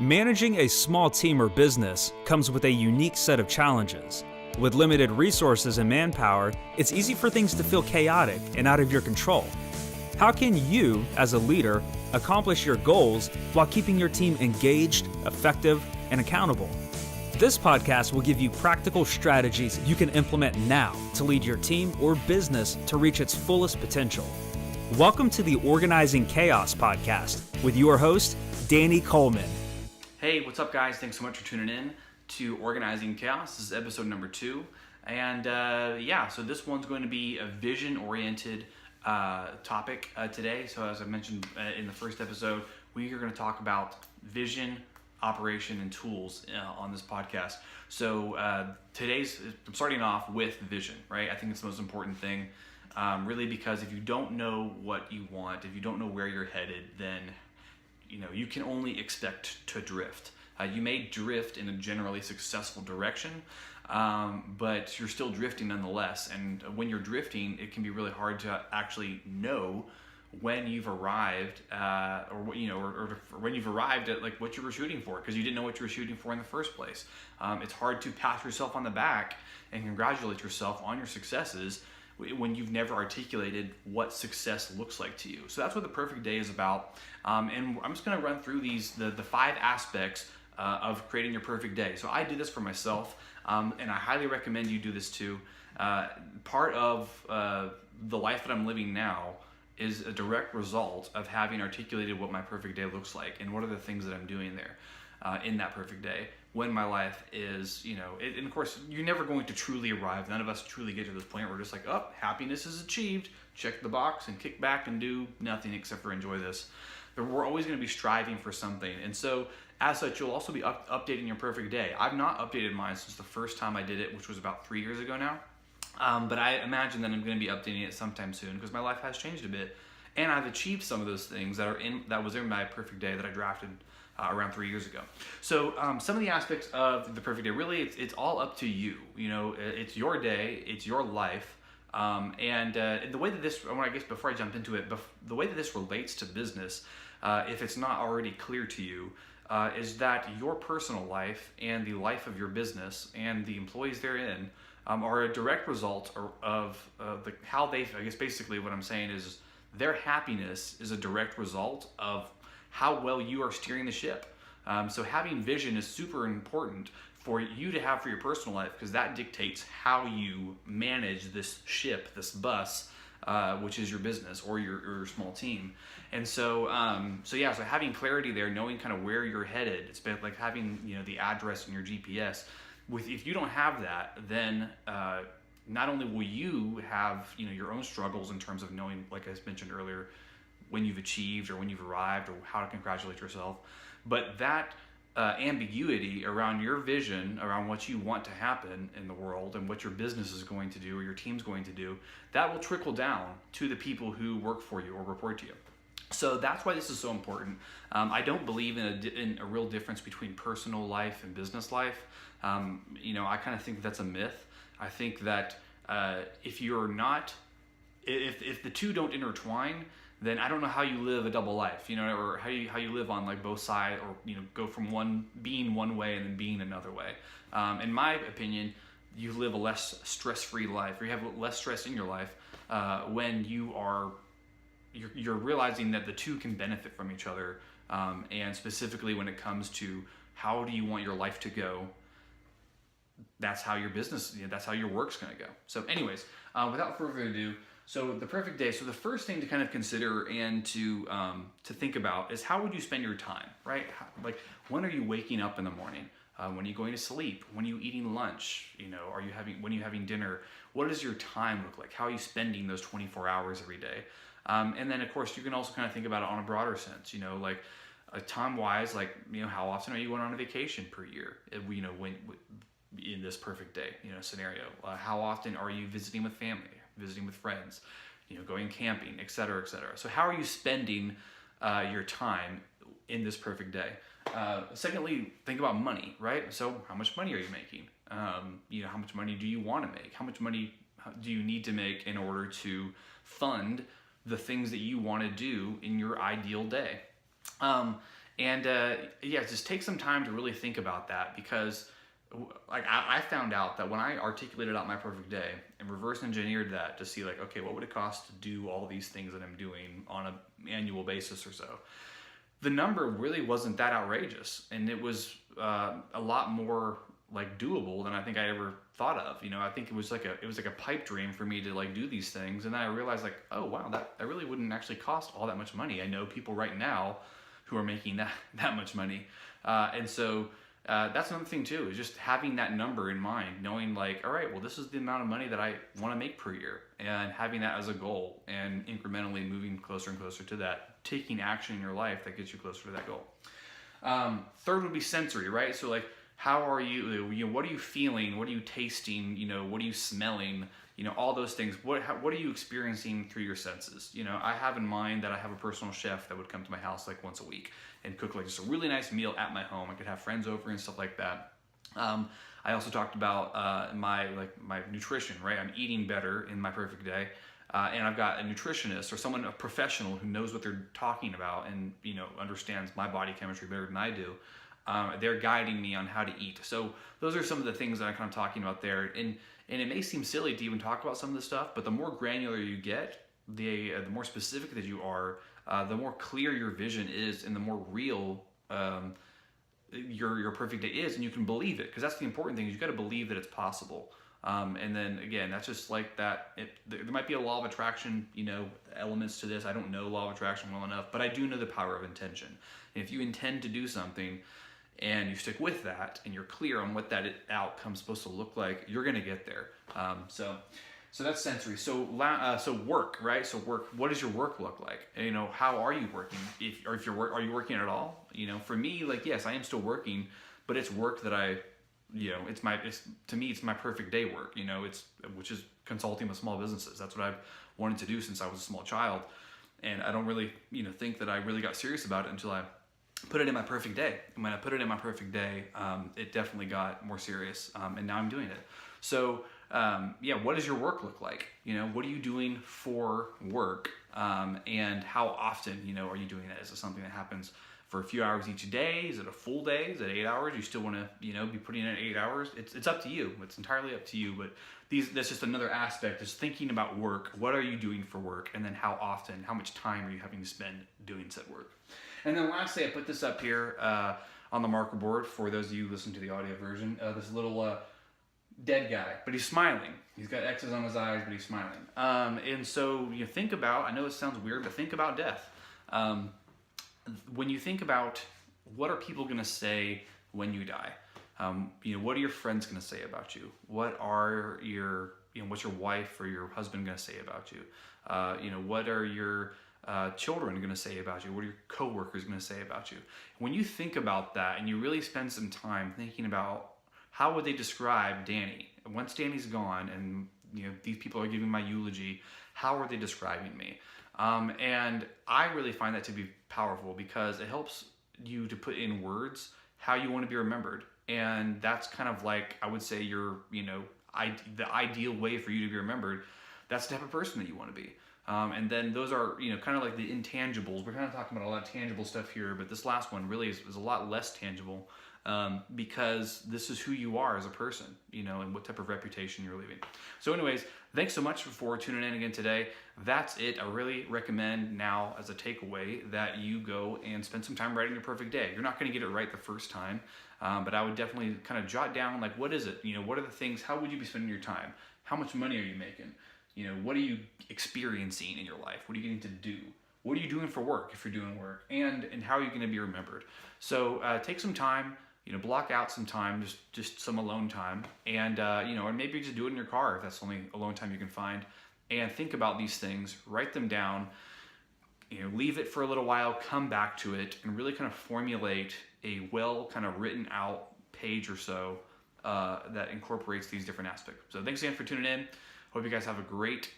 Managing a small team or business comes with a unique set of challenges. With limited resources and manpower, it's easy for things to feel chaotic and out of your control. How can you, as a leader, accomplish your goals while keeping your team engaged, effective, and accountable? This podcast will give you practical strategies you can implement now to lead your team or business to reach its fullest potential. Welcome to the Organizing Chaos podcast with your host, Danny Coleman. Hey, what's up, guys? Thanks so much for tuning in to Organizing Chaos. This is episode number 2. And so this one's going to be a vision-oriented topic today. So as I mentioned in the first episode, we are going to talk about vision, operation, and tools on this podcast. So I'm starting off with vision, right? I think it's the most important thing, really, because if you don't know what you want, if you don't know where you're headed, then you can only expect to drift. You may drift in a generally successful direction, but you're still drifting nonetheless. And when you're drifting, it can be really hard to actually know when you've arrived, or when you've arrived at like what you were shooting for, because you didn't know what you were shooting for in the first place. It's hard to pat yourself on the back and congratulate yourself on your successes when you've never articulated what success looks like to you. So that's what the perfect day is about. And I'm just going to run through the 5 aspects of creating your perfect day. So I did this for myself, and I highly recommend you do this too. Part of the life that I'm living now is a direct result of having articulated what my perfect day looks like and what are the things that I'm doing there in that perfect day. When my life is, and of course, you're never going to truly arrive. None of us truly get to this point where we're just like, oh, happiness is achieved, check the box, and kick back and do nothing except for enjoy this. But we're always going to be striving for something. And so, as such, you'll also be updating your perfect day. I've not updated mine since the first time I did it, which was about 3 years ago now. But I imagine that I'm going to be updating it sometime soon because my life has changed a bit. And I've achieved some of those things that was in my perfect day that I drafted around 3 years ago. So some of the aspects of the perfect day, really, it's all up to you. It's your day, it's your life. And the way that this, before I jump into it, the way that this relates to business, if it's not already clear to you, is that your personal life and the life of your business and the employees therein are a direct result of how they, basically what I'm saying is their happiness is a direct result of how well you are steering the ship. So having vision is super important for you to have for your personal life, because that dictates how you manage this ship, this bus, which is your business or your small team. And so having clarity there, knowing kind of where you're headed, it's been like having the address in your GPS. If you don't have that, then not only will you have your own struggles in terms of knowing, like I mentioned earlier, when you've achieved or when you've arrived or how to congratulate yourself, but that ambiguity around your vision, around what you want to happen in the world and what your business is going to do or your team's going to do, that will trickle down to the people who work for you or report to you. So that's why this is so important. I don't believe in a real difference between personal life and business life. I kind of think that's a myth. I think that if the two don't intertwine, then I don't know how you live a double life, or how you live on like both sides, or go from one being one way and then being another way. In my opinion, you live a less stress-free life, or you have less stress in your life when you're realizing that the two can benefit from each other, and specifically when it comes to how do you want your life to go. That's how your business, that's how your work's going to go. So anyways, without further ado, so the perfect day. So the first thing to kind of consider and to think about is how would you spend your time, right? When are you waking up in the morning? When are you going to sleep? When are you eating lunch? When are you having dinner? What does your time look like? How are you spending those 24 hours every day? And then of course you can also kind of think about it on a broader sense, time-wise, how often are you going on a vacation per year? When in this perfect day, scenario, how often are you visiting with family, visiting with friends, going camping, et cetera, et cetera. So how are you spending your time in this perfect day? Secondly, think about money, right? So how much money are you making? How much money do you want to make? How much money do you need to make in order to fund the things that you want to do in your ideal day? And yeah, just take some time to really think about that, because like I found out that when I articulated out my perfect day and reverse engineered that to see like, okay, what would it cost to do all these things that I'm doing on an annual basis or so, the number really wasn't that outrageous, and it was a lot more like doable than I think I ever thought of. I think it was like a pipe dream for me to like do these things, and then I realized like, oh wow, that really wouldn't actually cost all that much money. I know people right now who are making that much money, and so that's another thing too, is just having that number in mind, knowing like, all right, well, this is the amount of money that I want to make per year, and having that as a goal and incrementally moving closer and closer to that, taking action in your life that gets you closer to that goal. Third would be sensory, right? So like, how are you, what are you feeling? What are you tasting? What are you smelling? All those things. What are you experiencing through your senses? I have in mind that I have a personal chef that would come to my house like once a week and cook like just a really nice meal at my home. I could have friends over and stuff like that. I also talked about my nutrition, right? I'm eating better in my perfect day. And I've got a nutritionist or a professional who knows what they're talking about and, understands my body chemistry better than I do. They're guiding me on how to eat. So those are some of the things that I'm kind of talking about there. And it may seem silly to even talk about some of this stuff, but the more granular you get, the more specific that you are, the more clear your vision is, and the more real your perfect day is, and you can believe it. Because that's the important thing, is you got to believe that it's possible. And then again, that's just like that. There might be a law of attraction, elements to this. I don't know law of attraction well enough, but I do know the power of intention. And if you intend to do something and you stick with that, and you're clear on what that outcome's supposed to look like, you're going to get there. So that's sensory. So work, right? So work. What does your work look like? How are you working? Are you working at all? For me, like, yes, I am still working, but it's work that to me, it's my perfect day work, which is consulting with small businesses. That's what I've wanted to do since I was a small child. And I don't really, think that I really got serious about it until I put it in my perfect day. And when I put it in my perfect day, it definitely got more serious. And now I'm doing it. So, what does your work look like? What are you doing for work? And how often, are you doing that? Is it something that happens for a few hours each day? Is it a full day? Is it 8 hours? You still want to, be putting in 8 hours? It's up to you. It's entirely up to you. But that's just another aspect, is thinking about work. What are you doing for work? And then how often, how much time are you having to spend doing said work? And then lastly, I put this up here on the marker board for those of you who listen to the audio version. This little dead guy, but he's smiling. He's got X's on his eyes, but he's smiling. And so you think about, I know it sounds weird, but think about death. When you think about what are people going to say when you die, what are your friends going to say about you? What are what's your wife or your husband going to say about you? What are your children going to say about you? What are your coworkers going to say about you? When you think about that and you really spend some time thinking about how would they describe Danny once Danny's gone, and these people are giving my eulogy, how are they describing me? And I really find that to be powerful, because it helps you to put in words how you want to be remembered. And that's kind of like, I would say, the ideal way for you to be remembered. That's the type of person that you want to be. And then those are, kind of like the intangibles. We're kind of talking about a lot of tangible stuff here, but this last one really is a lot less tangible, because this is who you are as a person, and what type of reputation you're leaving. So anyways, thanks so much for tuning in again today. That's it. I really recommend now, as a takeaway, that you go and spend some time writing your perfect day. You're not going to get it right the first time, but I would definitely kind of jot down, like, what is it? What are the things? How would you be spending your time? How much money are you making? What are you experiencing in your life? What are you getting to do? What are you doing for work, if you're doing work? And how are you going to be remembered? So take some time, block out some time, just some alone time, and or maybe just do it in your car if that's the only alone time you can find, and think about these things, write them down, leave it for a little while, come back to it, and really kind of formulate a well kind of written out page or so that incorporates these different aspects. So thanks again for tuning in. Hope you guys have a great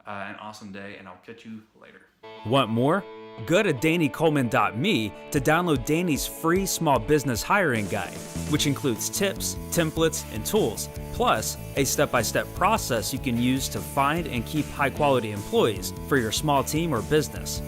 and awesome day, and I'll catch you later. Want more? Go to DannyColeman.me to download Danny's free small business hiring guide, which includes tips, templates, and tools, plus a step-by-step process you can use to find and keep high-quality employees for your small team or business.